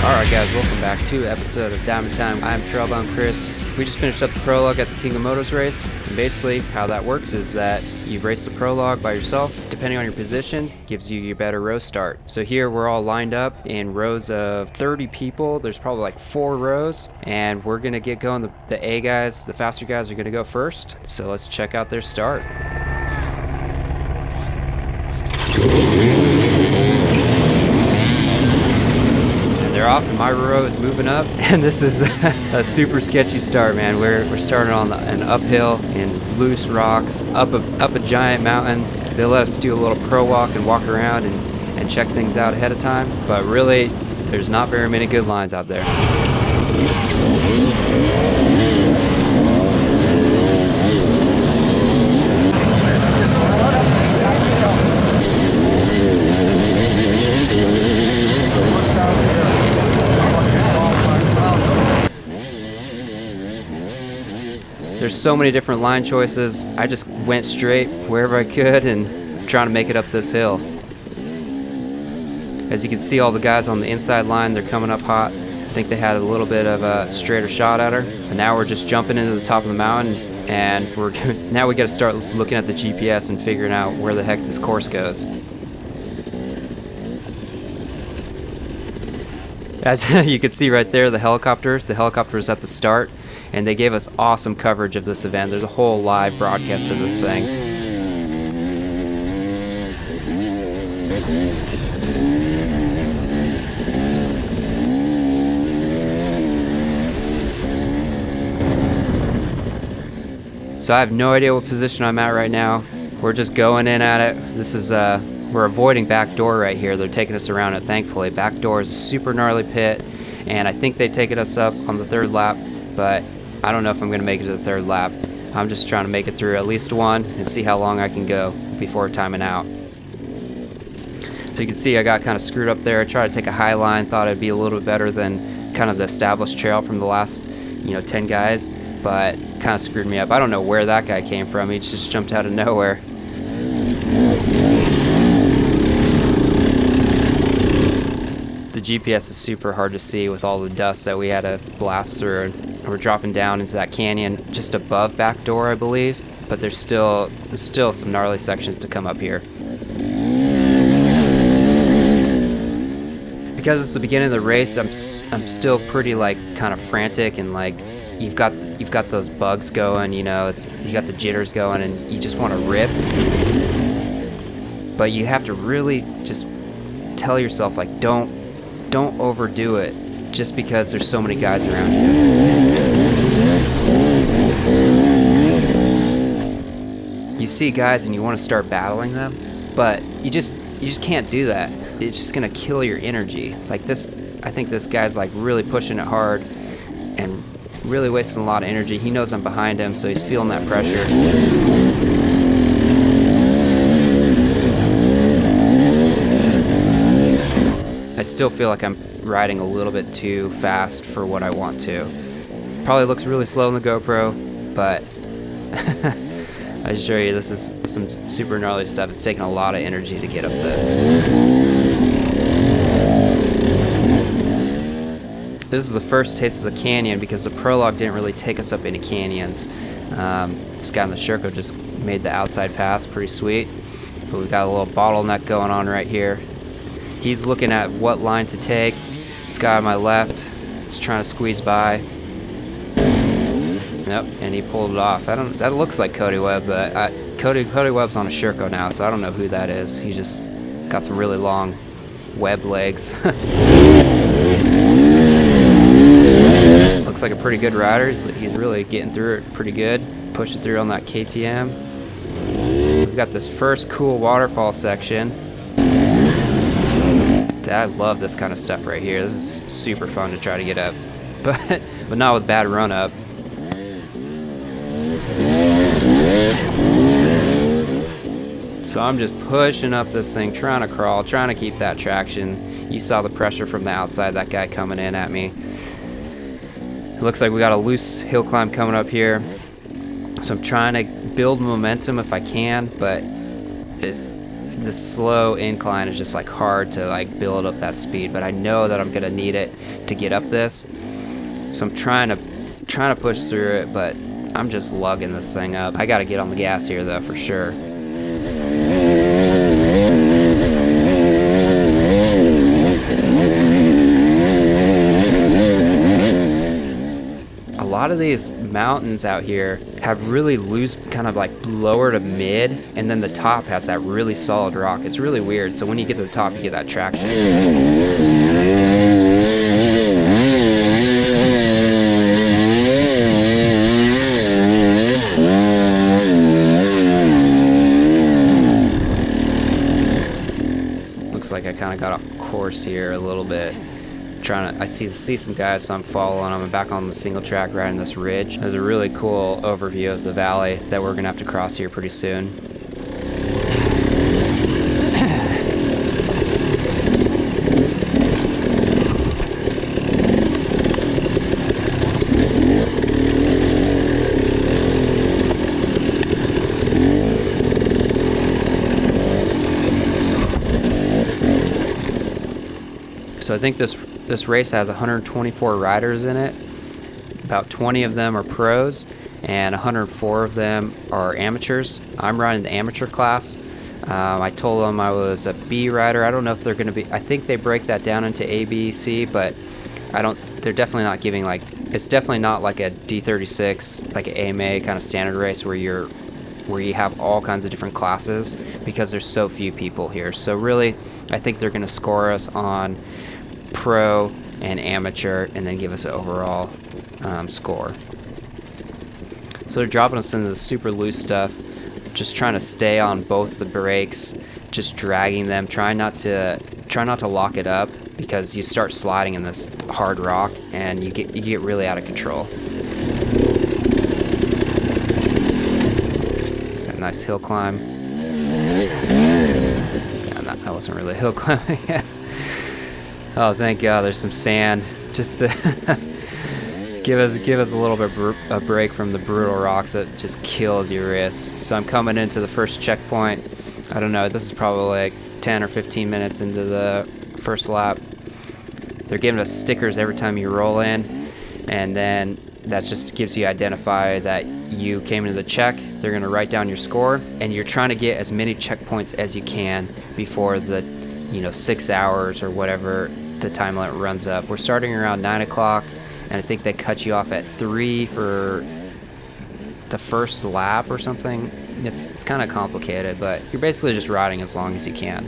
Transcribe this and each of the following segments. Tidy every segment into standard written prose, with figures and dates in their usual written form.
Alright guys, welcome back to episode of Diamond Time. I'm Trailbound Chris. We just finished up the prologue at the King of Motos race, and basically how that works is that you race the prologue by yourself. Depending on your position, gives you your better row start. So here we're all lined up in rows of 30 people. There's probably like 4 rows, and we're gonna get going. The A guys, the faster guys are gonna go first. So let's check out their start. They're off and my row is moving up, and this is a super sketchy start, man. We're starting on an uphill in loose rocks up a giant mountain. They let us do a little pro walk and walk around and check things out ahead of time, but really there's not very many good lines out there. There's so many different line choices. I just went straight wherever I could and trying to make it up this hill. As you can see, all the guys on the inside line, they're coming up hot. I think they had a little bit of a straighter shot at her. But now we're just jumping into the top of the mountain, and now we got to start looking at the GPS and figuring out where the heck this course goes. As you can see right there, the helicopter is at the start, and they gave us awesome coverage of this event. There's a whole live broadcast of this thing. So I have no idea what position I'm at right now. We're just going in at it. This is we're avoiding back door right here. They're taking us around it, thankfully. Back door is a super gnarly pit, and I think they've taken us up on the 3rd lap, but I don't know if I'm going to make it to the 3rd lap. I'm just trying to make it through at least one and see how long I can go before timing out. So you can see I got kind of screwed up there. I tried to take a high line, thought it'd be a little bit better than kind of the established trail from the last 10 guys, but kind of screwed me up. I don't know where that guy came from. He just jumped out of nowhere. The GPS is super hard to see with all the dust that we had to blast through. We're dropping down into that canyon just above back door, I believe, but there's still some gnarly sections to come up here. Because it's the beginning of the race, I'm still pretty kind of frantic, and you've got those bugs going, you got the jitters going, and you just want to rip. But you have to really just tell yourself don't overdo it just because there's so many guys around you. You see guys and you want to start battling them, but you just can't do that. It's just gonna kill your energy. Like this, I think this guy's really pushing it hard and really wasting a lot of energy. He knows I'm behind him, so he's feeling that pressure. I still feel like I'm riding a little bit too fast for what I want to. Probably looks really slow in the GoPro, but I assure you this is some super gnarly stuff. It's taking a lot of energy to get up this. This is the first taste of the canyon because the prologue didn't really take us up any canyons. This guy on the Sherco just made the outside pass pretty sweet, but we've got a little bottleneck going on right here. He's looking at what line to take. This guy on my left is trying to squeeze by. Nope, and he pulled it off. That looks like Cody Webb, but Cody Webb's on a Sherco now, so I don't know who that is. He just got some really long web legs. Looks like a pretty good rider. He's really getting through it pretty good. Pushing through on that KTM. We've got this first cool waterfall section. I love this kind of stuff right here. This is super fun to try to get up, but not with bad run up. So I'm just pushing up this thing, trying to crawl, trying to keep that traction. You saw the pressure from the outside, that guy coming in at me. It looks like we got a loose hill climb coming up here. So I'm trying to build momentum if I can, but this slow incline is just like hard to like build up that speed, but I know that I'm gonna need it to get up this. So I'm trying to push through it, but I'm just lugging this thing up. I gotta get on the gas here though, for sure. A lot of these mountains out here have really loose, kind of like lower to mid, and then the top has that really solid rock. It's really weird. So when you get to the top, you get that traction. Looks like I kind of got off course here a little bit. I see some guys, so I'm following them. I'm back on the single track riding this ridge. There's a really cool overview of the valley that we're gonna have to cross here pretty soon. So I think this race has 124 riders in it. About 20 of them are pros, and 104 of them are amateurs. I'm riding the amateur class. I told them I was a B rider. I don't know if they're going to be. I think they break that down into A, B, C, but they're definitely not giving like. It's definitely not like a D36, like an AMA kind of standard race where you have all kinds of different classes, because there's so few people here. So really, I think they're going to score us on pro and amateur and then give us an overall score. So they're dropping us into the super loose stuff, just trying to stay on both the brakes, just dragging them, try not to lock it up, because you start sliding in this hard rock and you get really out of control. Got a nice hill climb. Yeah, that wasn't really a hill climb, I guess. Oh, thank God, there's some sand, just to give us a little bit a break from the brutal rocks that just kills your wrists. So I'm coming into the first checkpoint. I don't know, this is probably like 10 or 15 minutes into the first lap. They're giving us stickers every time you roll in, and then that just gives you identify that you came into the check. They're going to write down your score, and you're trying to get as many checkpoints as you can before the 6 hours or whatever the time limit runs up. We're starting around 9 o'clock, and I think they cut you off at 3 for the first lap or something. It's kind of complicated, but you're basically just riding as long as you can.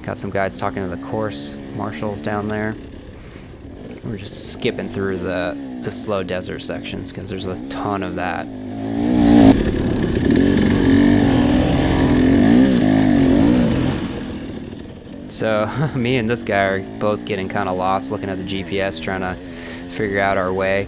Got some guys talking to the course marshals down there. We're just skipping through the slow desert sections because there's a ton of that. So me and this guy are both getting kind of lost looking at the GPS, trying to figure out our way.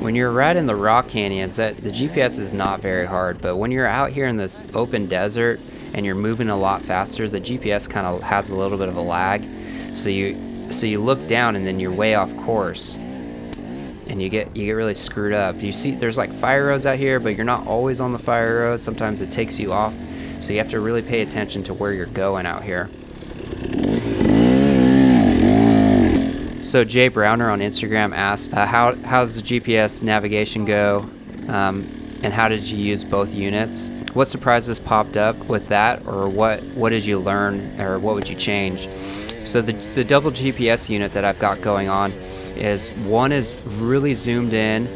When you're riding the rock canyons, the GPS is not very hard, but when you're out here in this open desert and you're moving a lot faster, the GPS kind of has a little bit of a lag. So you look down and then you're way off course, and you get really screwed up. You see there's like fire roads out here, but you're not always on the fire road. Sometimes it takes you off, so you have to really pay attention to where you're going out here. So Jay Browner on Instagram asked, how's the GPS navigation go, and how did you use both units? What surprises popped up with that, or what did you learn, or what would you change? So the double GPS unit that I've got going on is one is really zoomed in,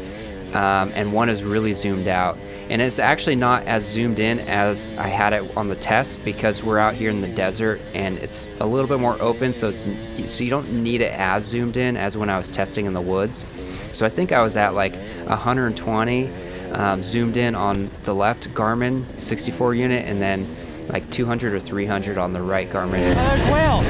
and one is really zoomed out. And it's actually not as zoomed in as I had it on the test, because we're out here in the desert and it's a little bit more open, so you don't need it as zoomed in as when I was testing in the woods. So I think I was at like 120 zoomed in on the left Garmin 64 unit, and then like 200 or 300 on the right Garmin. Oh, there's Will.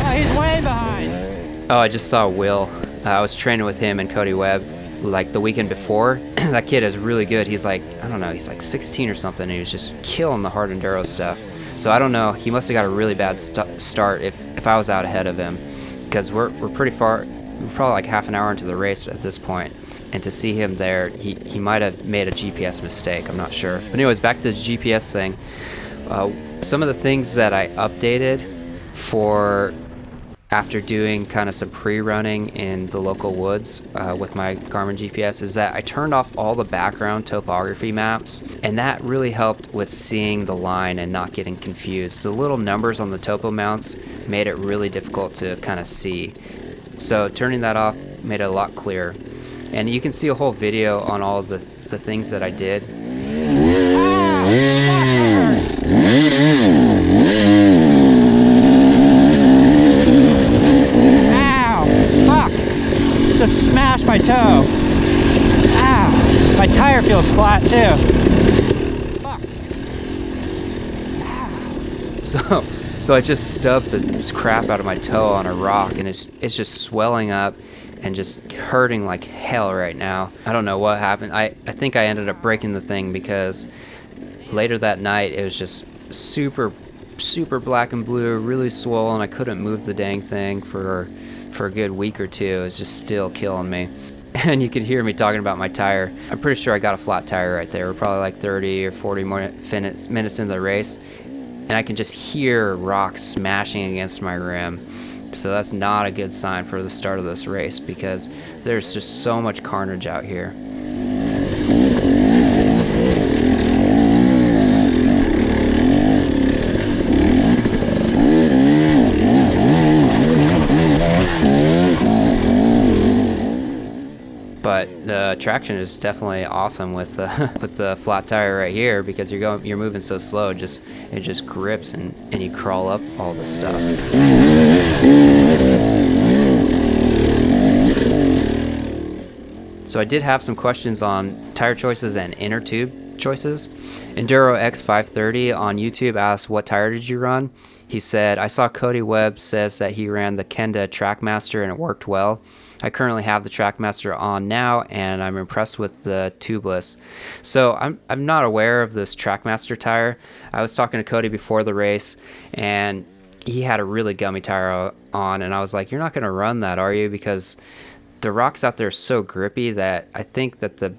Oh, he's way behind. Oh, I just saw Will. I was training with him and Cody Webb like the weekend before. That kid is really good. He's like, I don't know, he's like 16 or something, and he was just killing the hard enduro stuff. So I don't know, he must have got a really bad start if I was out ahead of him, because we're pretty far, we're probably like half an hour into the race at this point. And to see him there, he might have made a GPS mistake, I'm not sure. But anyways, back to the GPS thing. Some of the things that I updated for after doing kind of some pre-running in the local woods with my Garmin GPS is that I turned off all the background topography maps, and that really helped with seeing the line and not getting confused. The little numbers on the topo mounts made it really difficult to kind of see. So turning that off made it a lot clearer. And you can see a whole video on all the things that I did. Just smashed my toe. Ow. My tire feels flat too. Fuck. Ow. So I just stubbed the crap out of my toe on a rock, and it's just swelling up and just hurting like hell right now. I don't know what happened. I think I ended up breaking the thing, because later that night it was just super black and blue, really swollen. I couldn't move the dang thing for a good week or two. It was just still killing me. And you could hear me talking about my tire. I'm pretty sure I got a flat tire right there. We're probably like 30 or 40 more minutes into the race, and I can just hear rocks smashing against my rim. So that's not a good sign for the start of this race, because there's just so much carnage out here. But the traction is definitely awesome with the flat tire right here, because you're moving so slow, it just grips and you crawl up all this stuff. So I did have some questions on tire choices and inner tube choices. Enduro X530 on YouTube asked, what tire did you run? He said, I saw Cody Webb says that he ran the Kenda Trackmaster and it worked well. I currently have the Trackmaster on now, and I'm impressed with the tubeless. So I'm not aware of this Trackmaster tire. I was talking to Cody before the race, and he had a really gummy tire on, and I was like, you're not going to run that, are you? Because the rocks out there are so grippy that I think that the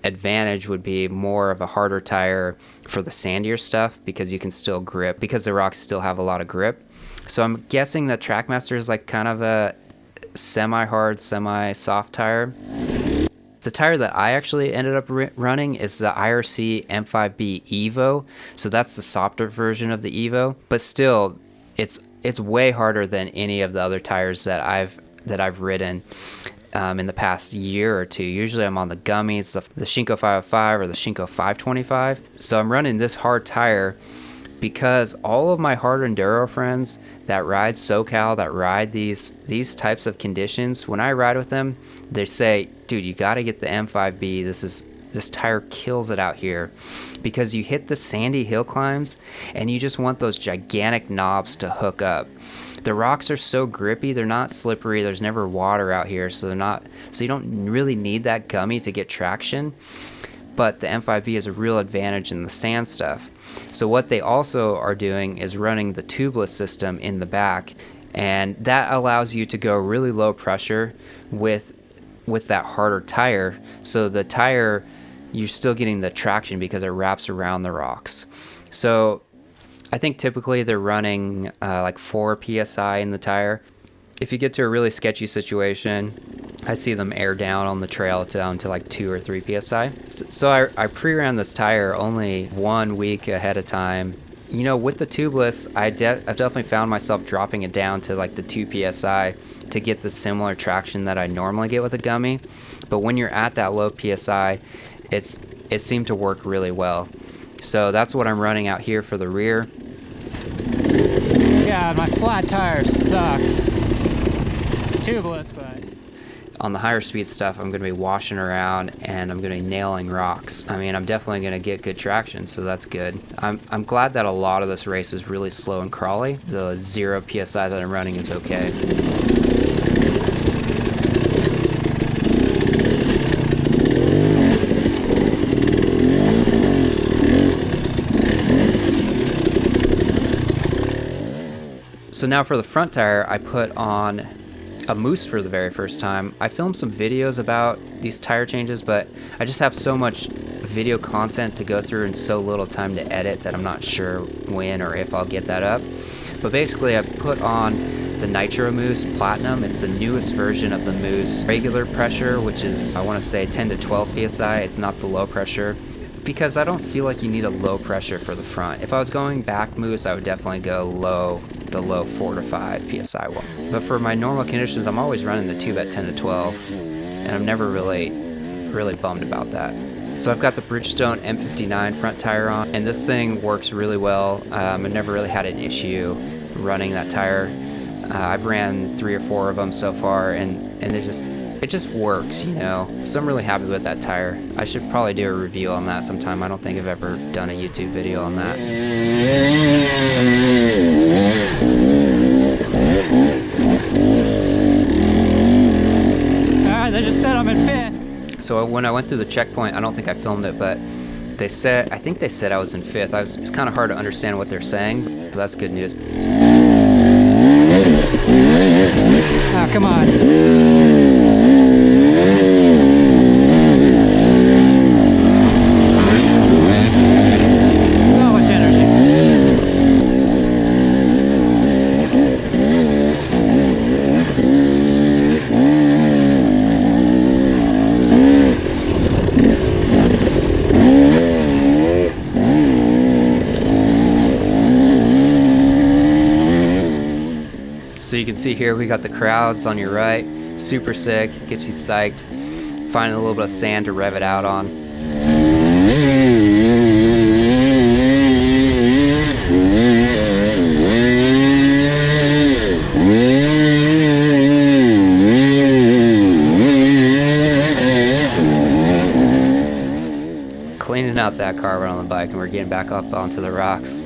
advantage would be more of a harder tire for the sandier stuff, because you can still grip, because the rocks still have a lot of grip. So I'm guessing that Trackmaster is like kind of a semi-hard, semi-soft tire. The tire that I actually ended up running is the IRC M5B Evo, so that's the softer version of the Evo, but still it's way harder than any of the other tires that I've ridden in the past year or two. Usually I'm on the gummies, the Shinko 505 or the Shinko 525. So I'm running this hard tire because all of my hard enduro friends that ride SoCal, that ride these types of conditions, when I ride with them, they say, dude, you got to get the M5B. This tire kills it out here, because you hit the sandy hill climbs and you just want those gigantic knobs to hook up. The rocks are so grippy, they're not slippery, there's never water out here, so you don't really need that gummy to get traction. But the M5B is a real advantage in the sand stuff. So what they also are doing is running the tubeless system in the back, and that allows you to go really low pressure with that harder tire. So the tire, you're still getting the traction because it wraps around the rocks. So I think typically they're running like 4 PSI in the tire. If you get to a really sketchy situation, I see them air down on the trail down to like 2 or 3 PSI. So I pre-ran this tire only 1 week ahead of time. You know, with the tubeless, I've definitely found myself dropping it down to like the 2 PSI to get the similar traction that I normally get with a gummy. But when you're at that low PSI, it seemed to work really well. So that's what I'm running out here for the rear. God, my flat tire sucks. Tubeless, but on the higher speed stuff, I'm going to be washing around and I'm going to be nailing rocks. I mean, I'm definitely going to get good traction, so that's good. I'm glad that a lot of this race is really slow and crawly. The 0 PSI that I'm running is okay. So now for the front tire, I put on a Moose for the very first time. I filmed some videos about these tire changes, but I just have so much video content to go through and so little time to edit that I'm not sure when or if I'll get that up. But basically I put on the Nitro Moose Platinum. It's the newest version of the Moose regular pressure, which is, I want to say 10 to 12 PSI. It's not the low pressure, because I don't feel like you need a low pressure for the front. If I was going back Moose, I would definitely go low, the low 4 to 5 PSI one. But for my normal conditions, I'm always running the tube at 10 to 12, and I'm never really bummed about that. So I've got the Bridgestone M59 front tire on, and this thing works really well. I've never really had an issue running that tire. I've ran 3 or 4 of them so far, and it just works, you know. So I'm really happy with that tire. I should probably do a review on that sometime. I don't think I've ever done a YouTube video on that. Alright, they just said I'm in fifth. So when I went through the checkpoint, I don't think I filmed it, but I think they said I was in 5th. It's kind of hard to understand what they're saying, but that's good news. Oh, come on. So much energy. So you can see here we got the crowds on your right, super sick, gets you psyched. Finding a little bit of sand to rev it out on. Cleaning out that carbon on the bike, and we're getting back up onto the rocks.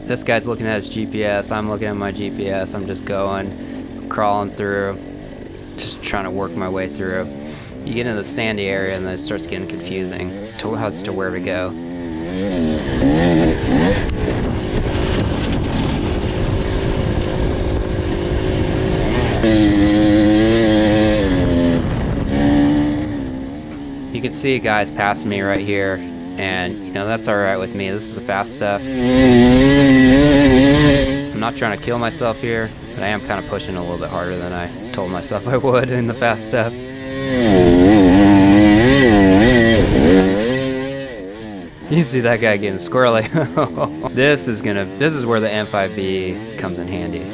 This guy's looking at his GPS, I'm looking at my GPS, I'm just going, crawling through, just trying to work my way through. You get into the sandy area and then it starts getting confusing as to where to go. You can see guys passing me right here, and you know, that's alright with me. This is the fast stuff. I'm not trying to kill myself here, but I am kind of pushing a little bit harder than I told myself I would in the fast stuff. You see that guy getting squirrely. This is where the M5B comes in handy.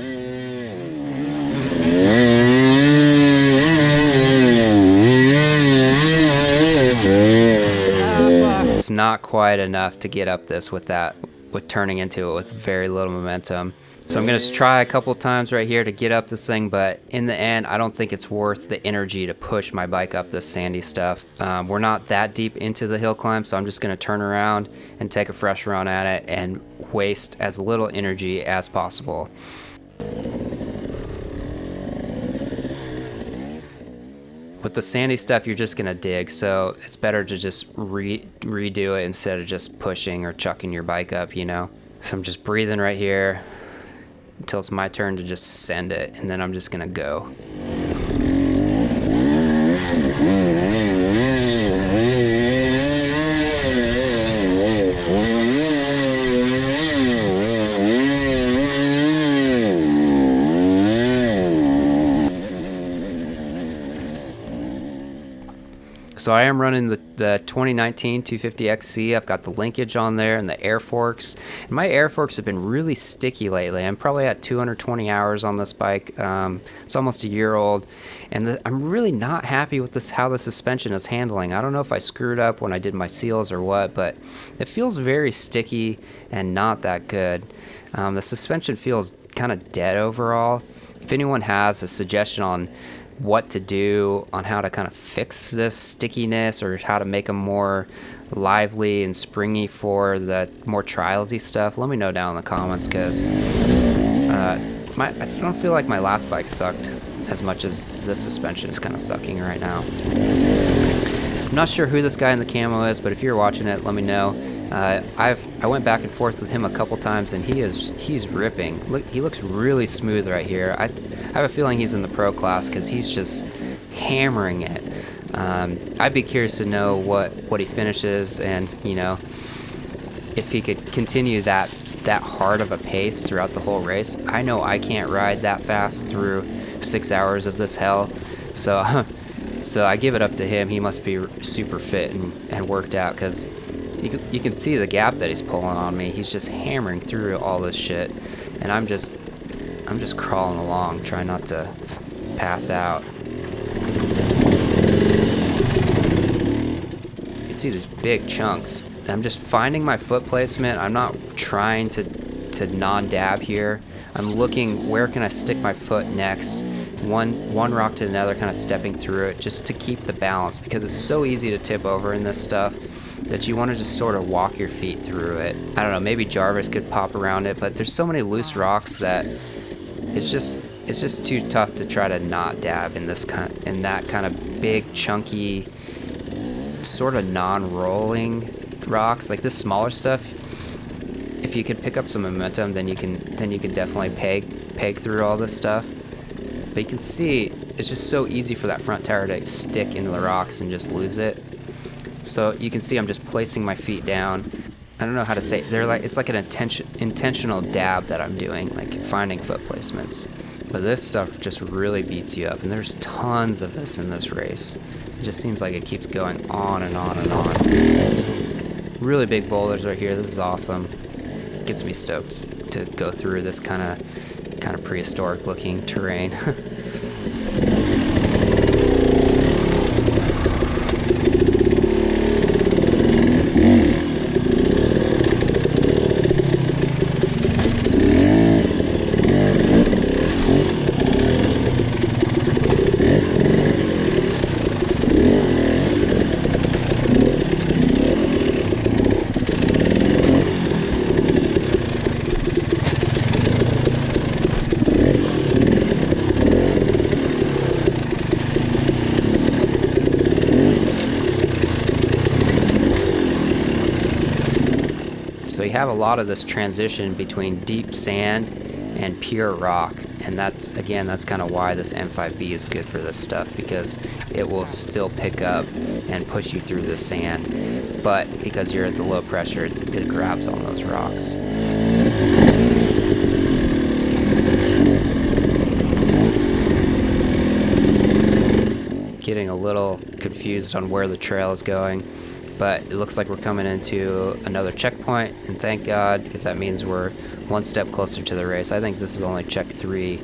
It's not quite enough to get up this with turning into it with very little momentum. So I'm going to try a couple times right here to get up this thing, but in the end, I don't think it's worth the energy to push my bike up this sandy stuff. We're not that deep into the hill climb, so I'm just going to turn around and take a fresh run at it and waste as little energy as possible. With the sandy stuff, you're just gonna dig, so it's better to just redo it instead of just pushing or chucking your bike up, you know? So I'm just breathing right here until it's my turn to just send it, and then I'm just gonna go. So I am running the 2019 250XC. I've got the linkage on there and the air forks. And my air forks have been really sticky lately. I'm probably at 220 hours on this bike. It's almost a year old. And I'm really not happy with how the suspension is handling. I don't know if I screwed up when I did my seals or what, but it feels very sticky and not that good. The suspension feels kind of dead overall. If anyone has a suggestion on what to do on how to kind of fix this stickiness or how to make them more lively and springy for the more trialsy stuff, let me know down in the comments, because I don't feel like my last bike sucked as much as this suspension is kind of sucking right now. I'm not sure who this guy in the camo is, but if you're watching it, let me know. I went back and forth with him a couple times, and he's ripping. Look, he looks really smooth right here. I have a feeling he's in the pro class because he's just hammering it. I'd be curious to know what he finishes, and you know, if he could continue that hard of a pace throughout the whole race. I know I can't ride that fast through 6 hours of this hell, so so I give it up to him. He must be super fit and worked out, because you can see the gap that he's pulling on me. He's just hammering through all this shit, and I'm just crawling along, trying not to pass out. You see these big chunks. I'm just finding my foot placement. I'm not trying to non-dab here. I'm looking, where can I stick my foot next? One rock to another, kind of stepping through it, just to keep the balance, because it's so easy to tip over in this stuff that you want to just sort of walk your feet through it. I don't know, maybe Jarvis could pop around it, but there's so many loose rocks that it's just too tough to try to not dab in that kind of big, chunky, sort of non-rolling rocks. Like this smaller stuff, if you can pick up some momentum, then you can definitely peg through all this stuff. But you can see it's just so easy for that front tire to stick into the rocks and just lose it. So you can see I'm just placing my feet down. I don't know how to say it. It's like an intentional dab that I'm doing, like finding foot placements. But this stuff just really beats you up, and there's tons of this in this race. It just seems like it keeps going on and on and on. Really big boulders right here. This is awesome. Gets me stoked to go through this kind of prehistoric looking terrain. So you have a lot of this transition between deep sand and pure rock, and that's kind of why this M5B is good for this stuff, because it will still pick up and push you through the sand, but because you're at the low pressure, it grabs on those rocks. Getting a little confused on where the trail is going, but it looks like we're coming into another checkpoint, and thank God, because that means we're one step closer to the race. I think this is only check 3.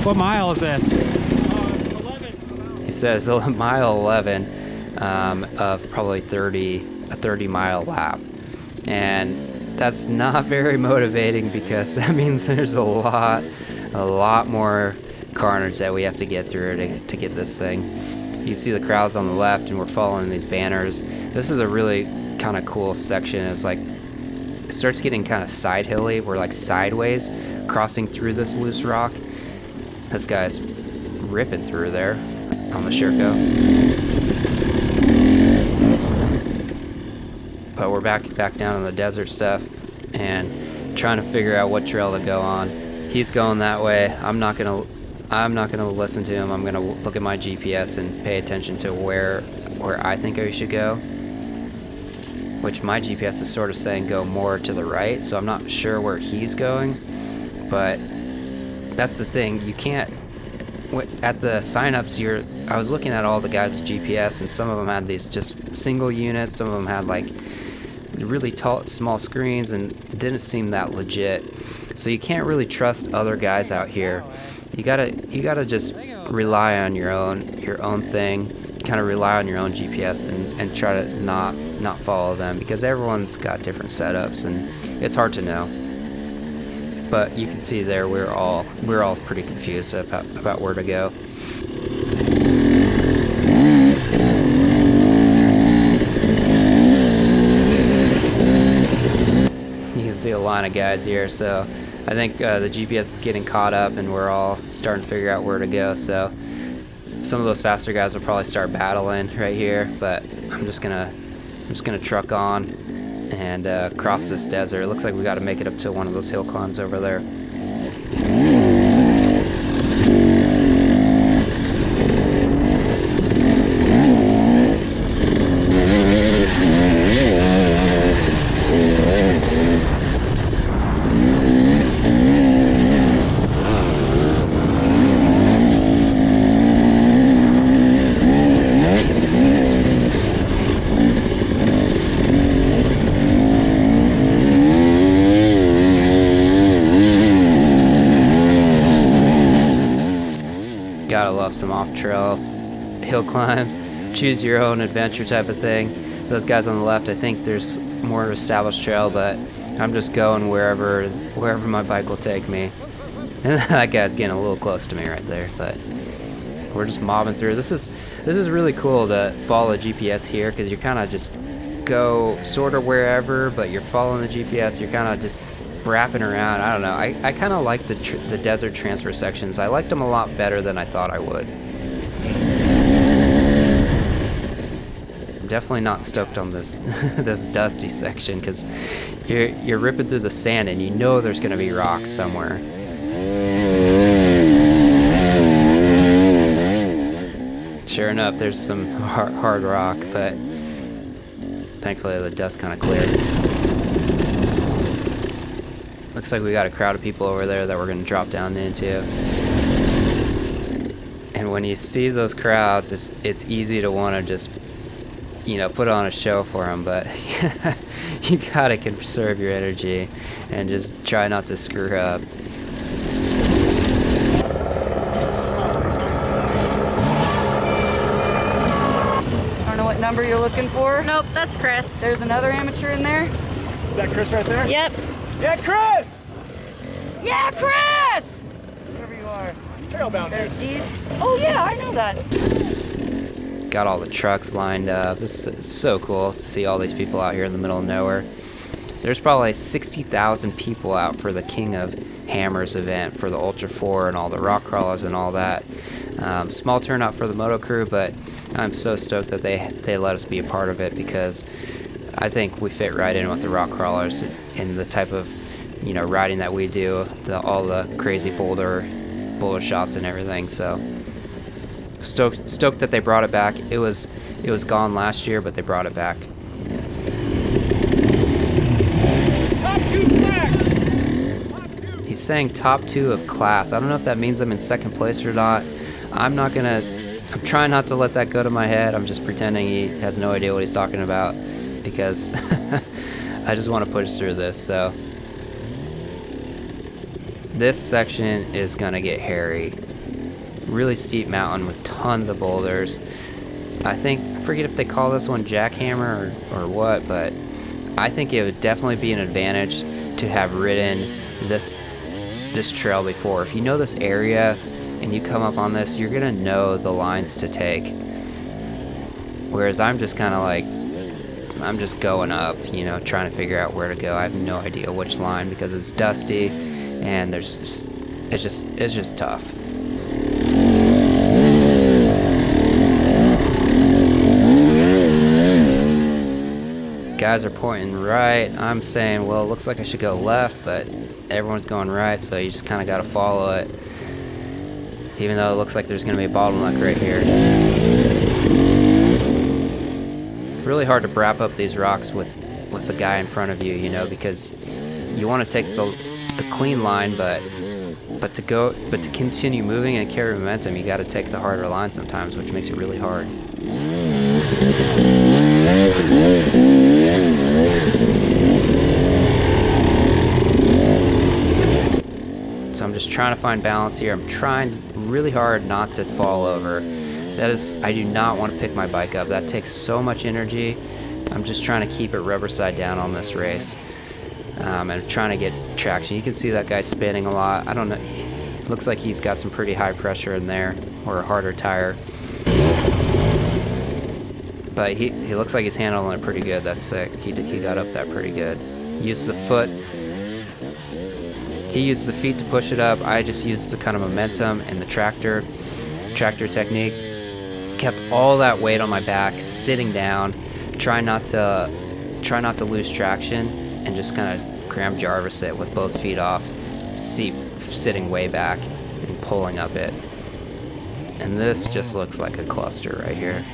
What mile is this? 11. He says mile 11 of probably a 30-mile lap, and that's not very motivating, because that means there's a lot more carnage that we have to get through to get this thing. You see the crowds on the left, and we're following these banners. This is a really kind of cool section. It's like, it starts getting kind of side hilly. We're like sideways crossing through this loose rock. This guy's ripping through there on the Sherco. But we're back down in the desert stuff and trying to figure out what trail to go on. He's going that way. I'm not gonna listen to him. I'm gonna look at my GPS and pay attention to where I think I should go, which my GPS is sort of saying go more to the right, so I'm not sure where he's going. But that's the thing, you can't, at the sign-ups, I was looking at all the guys' GPS, and some of them had these just single units, some of them had like really tall, small screens, and it didn't seem that legit. So you can't really trust other guys out here. You gotta just rely on your own thing, kind of rely on your own GPS, and try to not follow them, because everyone's got different setups and it's hard to know. But you can see there we're all pretty confused about where to go. You can see a line of guys here, so I think the GPS is getting caught up, and we're all starting to figure out where to go. So some of those faster guys will probably start battling right here, but I'm just gonna I'm just gonna truck on and cross this desert. It looks like we got to make it up to one of those hill climbs over there. Gotta love some off-trail hill climbs, choose your own adventure type of thing. Those guys on the left, I think there's more established trail, but I'm just going wherever my bike will take me. And that guy's getting a little close to me right there, but we're just mobbing through. This is really cool to follow GPS here, because you kind of just go sort of wherever, but you're following the GPS. You're kind of just wrapping around. I don't know. I kind of like the desert transfer sections. I liked them a lot better than I thought I would. I'm definitely not stoked on this this dusty section, because you're ripping through the sand and you know there's going to be rocks somewhere. Sure enough, there's some hard rock, but thankfully the dust kind of cleared. Looks like we got a crowd of people over there that we're going to drop down into. And when you see those crowds, it's easy to want to just, put on a show for them, but you got to conserve your energy and just try not to screw up. I don't know what number you're looking for. Nope, that's Chris. There's another amateur in there. Is that Chris right there? Yep. Yeah, Chris! Yeah, Chris! Wherever you are. Trailbound. There's Eats. Oh yeah, I know that. Got all the trucks lined up. This is so cool to see all these people out here in the middle of nowhere. There's probably 60,000 people out for the King of Hammers event, for the Ultra 4 and all the rock crawlers and all that. Small turnout for the moto crew, but I'm so stoked that they let us be a part of it, because I think we fit right in with the rock crawlers and the type of riding that we do, all the crazy boulder shots and everything. So stoked that they brought it back. It was gone last year, but they brought it back. Top 2 class! He's saying top 2 of class. I don't know if that means I'm in second place or not. I'm trying not to let that go to my head. I'm just pretending he has no idea what he's talking about, because I just want to push through this. So this section is gonna get hairy. Really steep mountain with tons of boulders. I forget if they call this one jackhammer or what, but I think it would definitely be an advantage to have ridden this trail before. If you know this area and you come up on this, you're gonna know the lines to take. Whereas I'm just kind of like, I'm just going up, trying to figure out where to go. I have no idea which line, because it's dusty and it's just tough. Guys are pointing right. I'm saying, well, it looks like I should go left, but everyone's going right, so you just kind of got to follow it. Even though it looks like there's going to be a bottleneck right here. Really hard to wrap up these rocks with the guy in front of you, because you want to take the clean line, but to continue moving and carry momentum, you got to take the harder line sometimes, which makes it really hard. So I'm just trying to find balance here. I'm trying really hard not to fall over. I do not want to pick my bike up. That takes so much energy. I'm just trying to keep it rubber side down on this race. And trying to get traction. You can see that guy spinning a lot. I don't know. Looks like he's got some pretty high pressure in there, or a harder tire. But he looks like he's handling it pretty good. That's sick. He got up that pretty good. Used the foot. He used the feet to push it up. I just used the kind of momentum and the tractor technique. Kept all that weight on my back, sitting down, try not to lose traction and just kind of cram Jarvis it with both feet off, seat sitting way back and pulling up it. And this just looks like a cluster right here.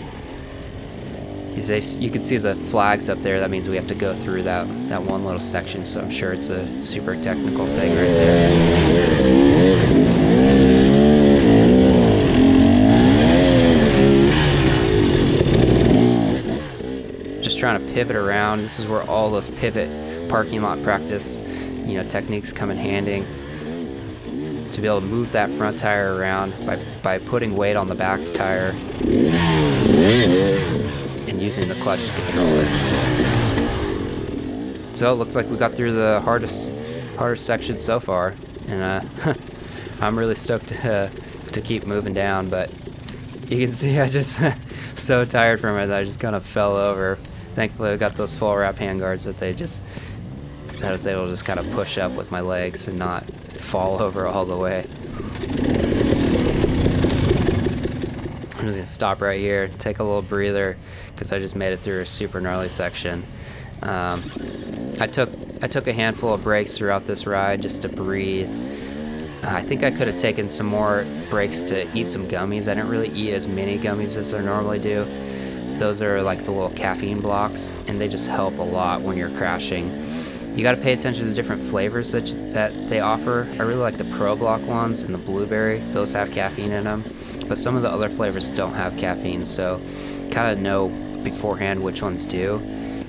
You can see the flags up there. That means we have to go through that one little section, so I'm sure it's a super technical thing right there. Just trying to pivot around. This is where all those pivot parking lot practice, techniques come in handy. To be able to move that front tire around by putting weight on the back tire and using the clutch to control it. So it looks like we got through the hardest section so far, and I'm really stoked to keep moving down. But you can see I just so tired from it that I just kind of fell over. Thankfully I got those full wrap handguards that I was able to just kind of push up with my legs and not fall over all the way. I'm just gonna stop right here, take a little breather, because I just made it through a super gnarly section. I took a handful of breaks throughout this ride just to breathe. I think I could have taken some more breaks to eat some gummies. I didn't really eat as many gummies as I normally do. Those are like the little caffeine blocks, and they just help a lot when you're crashing. You got to pay attention to the different flavors that they offer. I really like the Pro Block ones and the blueberry. Those have caffeine in them, but some of the other flavors don't have caffeine, so kind of know beforehand which ones do,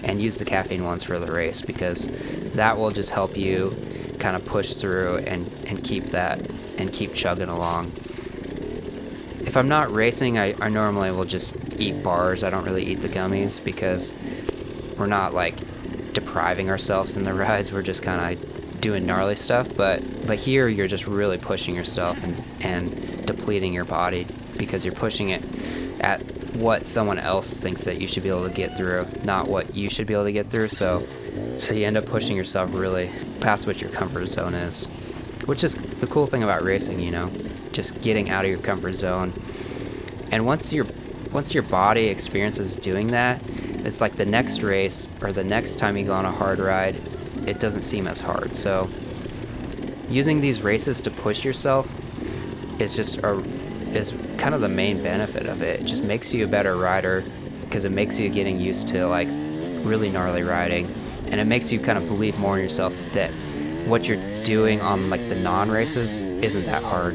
and use the caffeine ones for the race, because that will just help you kind of push through and keep chugging along. If I'm not racing, I normally will just eat bars. I don't really eat the gummies because we're not like depriving ourselves in the rides. We're just kind of doing gnarly stuff, but here you're just really pushing yourself and depleting your body, because you're pushing it at what someone else thinks that you should be able to get through, not what you should be able to get through. So you end up pushing yourself really past what your comfort zone is, which is the cool thing about racing, just getting out of your comfort zone. And once your body experiences doing that, it's like the next race or the next time you go on a hard ride, it doesn't seem as hard. So using these races to push yourself is kind of the main benefit of it. It just makes you a better rider, because it makes you getting used to like really gnarly riding, and it makes you kind of believe more in yourself that what you're doing on like the non-races isn't that hard,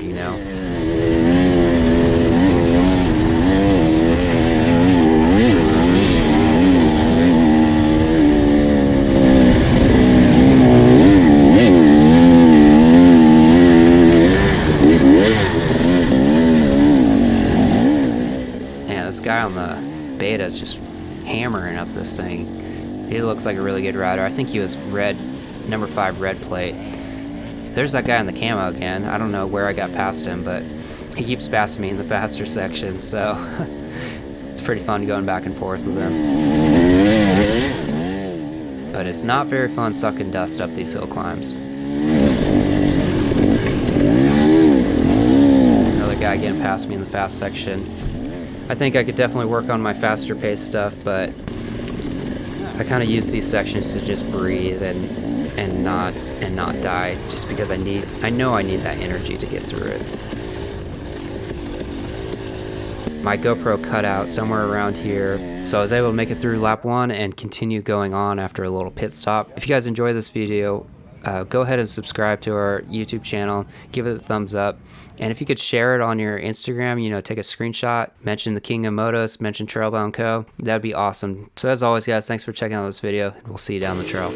This guy on the beta is just hammering up this thing. He looks like a really good rider. I think he was number 5 red plate. There's that guy in the camo again. I don't know where I got past him, but he keeps passing me in the faster section, so it's pretty fun going back and forth with him. But it's not very fun sucking dust up these hill climbs. Another guy getting past me in the fast section. I think I could definitely work on my faster pace stuff, but I kind of use these sections to just breathe and not die, just because I know I need that energy to get through it. My GoPro cut out somewhere around here, so I was able to make it through lap 1 and continue going on after a little pit stop. If you guys enjoy this video, go ahead and subscribe to our YouTube channel, give it a thumbs up, and if you could share it on your Instagram, take a screenshot, mention the King of Motos, mention Trailbound Co. That'd be awesome. So as always, guys, thanks for checking out this video, and we'll see you down the trail.